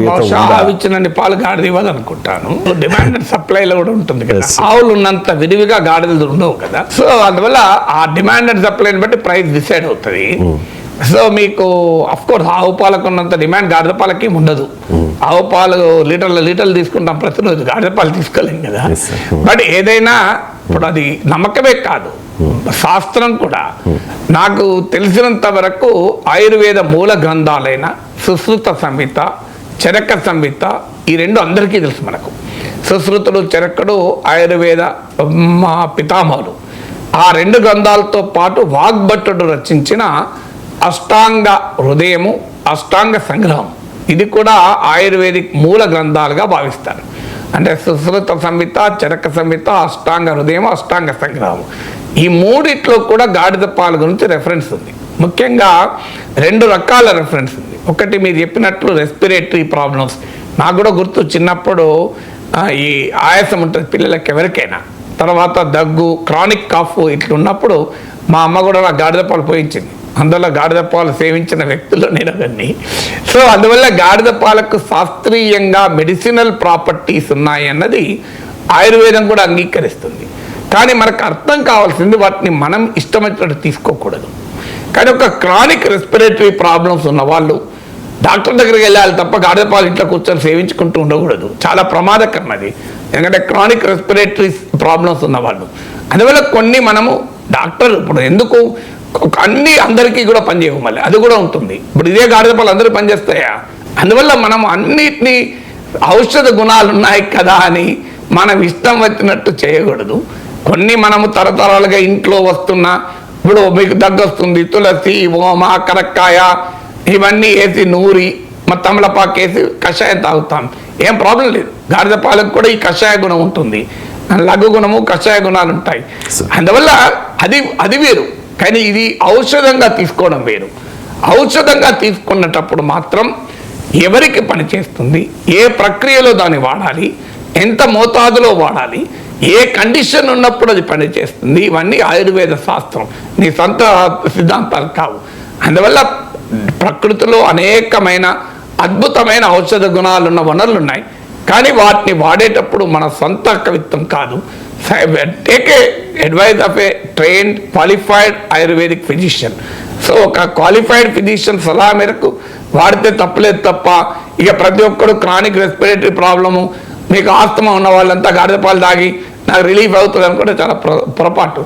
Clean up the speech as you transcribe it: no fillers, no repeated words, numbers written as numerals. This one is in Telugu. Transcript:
బహుశా ఆవు ఇచ్చినన్ని పాలు గాడిద ఇవ్వదు అనుకుంటాను. డిమాండ్ అండ్ సప్లైలో కూడా ఉంటుంది కదా. ఆవులు ఉన్నంత విరివిగా గాడిదలు ఉండవు కదా. సో అందువల్ల ఆ డిమాండ్ అండ్ సప్లైని బట్టి ప్రైస్ డిసైడ్ అవుతుంది. సో మీకు అఫ్ కోర్స్ ఆవు పాలకు ఉన్నంత డిమాండ్ గాడిద పాలకి ఉండదు. ఆవు పాలు లీటర్లు తీసుకుంటాం ప్రతిరోజు, గాడిద పాలు తీసుకోలేం కదా. బట్ ఏదైనా ఇప్పుడు అది నమ్మకమే కాదు, శాస్త్రం కూడా. నాకు తెలిసినంత వరకు ఆయుర్వేద మూల గ్రంథాలైన సుశ్రుత సంహిత, చరక సంహిత, ఈ రెండు అందరికీ తెలుసు మనకు. సుశ్రుతుడు, చరకుడు ఆయుర్వేద పితామహుడు. ఆ రెండు గ్రంథాలతో పాటు వాగ్భట్టుడు రచించిన అష్టాంగ హృదయము, అష్టాంగ సంగ్రహం, ఇది కూడా ఆయుర్వేదిక్ మూల గ్రంథాలుగా భావిస్తారు. అంటే సుశ్రుత సంహిత, చరక సంహిత, అష్టాంగ హృదయం, అష్టాంగ సంగ్రహం, ఈ మూడిట్లో కూడా గాడిద పాలు గురించి రెఫరెన్స్ ఉంది. ముఖ్యంగా రెండు రకాల రెఫరెన్స్ ఉంది. ఒకటి మీరు చెప్పినట్లు రెస్పిరేటరీ ప్రాబ్లమ్స్. నాకు కూడా గుర్తు, చిన్నప్పుడు ఈ ఆయాసం ఉంటుంది పిల్లలకి ఎవరికైనా, తర్వాత దగ్గు, క్రానిక్ కాఫ్ ఇట్లున్నప్పుడు మా అమ్మ కూడా నాకు గాడిద పాలు పోయించింది. అందువల్ల గాడిద పాలు సేవించిన వ్యక్తులు నేను అవన్నీ. సో అందువల్ల గాడిద పాలకు శాస్త్రీయంగా మెడిసినల్ ప్రాపర్టీస్ ఉన్నాయి అన్నది ఆయుర్వేదం కూడా అంగీకరిస్తుంది. కానీ మనకు అర్థం కావాల్సింది వాటిని మనం ఇష్టమైనట్టు తీసుకోకూడదు. కానీ ఒక క్రానిక్ రెస్పిరేటరీ ప్రాబ్లమ్స్ ఉన్న వాళ్ళు డాక్టర్ దగ్గరికి వెళ్ళాలి తప్ప గాడిద పాలు ఇంట్లో కూర్చొని సేవించుకుంటూ ఉండకూడదు. చాలా ప్రమాదకరం అది. ఎందుకంటే క్రానిక్ రెస్పిరేటరీ ప్రాబ్లమ్స్ ఉన్నవాళ్ళు. అందువల్ల కొన్ని మనము డాక్టర్ ఇప్పుడు ఎందుకు అన్నీ అందరికీ కూడా పనిచేయవు, మళ్ళీ అది కూడా ఉంటుంది. ఇప్పుడు ఇదే గాడిద పాలు అందరూ పనిచేస్తాయా? అందువల్ల మనం అన్నిటినీ ఔషధ గుణాలు ఉన్నాయి కదా అని మనం ఇష్టం వచ్చినట్టు చేయకూడదు. కొన్ని మనము తరతరాలుగా ఇంట్లో వస్తున్న, ఇప్పుడు మీకు దగ్గు వస్తుంది, తులసి, ఓమ, కరక్కాయ ఇవన్నీ వేసి నూరి తమలపాకు వేసి కషాయం తాగుతాం, ఏం ప్రాబ్లం లేదు. గాడిద పాలకు కూడా ఈ కషాయ గుణం ఉంటుంది, లఘు గుణము, కషాయ గుణాలు ఉంటాయి. అందువల్ల అది వేరు. కానీ ఇది ఔషధంగా తీసుకోవడం వేరు. ఔషధంగా తీసుకున్నటప్పుడు మాత్రం ఎవరికి పనిచేస్తుంది, ఏ ప్రక్రియలో దాన్ని వాడాలి, ఎంత మోతాదులో వాడాలి, ఏ కండిషన్ ఉన్నప్పుడు అది పనిచేస్తుంది, ఇవన్నీ ఆయుర్వేద శాస్త్రం, నీ సొంత సిద్ధాంతాలు కావు. అందువల్ల ప్రకృతిలో అనేకమైన అద్భుతమైన ఔషధ గుణాలున్న వనరులు ఉన్నాయి. కానీ వాటిని వాడేటప్పుడు మన సొంత కవిత్వం కాదు. Take a advice of a trained qualified ayurvedic physician. So ఒక క్వాలిఫైడ్ ఫిజిషియన్ సలహా మేరకు వాడితే తప్పలేదు తప్ప ఇక ప్రతి ఒక్కరు క్రానిక్ రెస్పిరేటరీ ప్రాబ్లము, మీకు ఆస్తమా ఉన్న వాళ్ళంతా గాడిద పాలు తాగి నాకు రిలీఫ్ అవుతుంది అనుకుంటే చాలా పొరపాటు.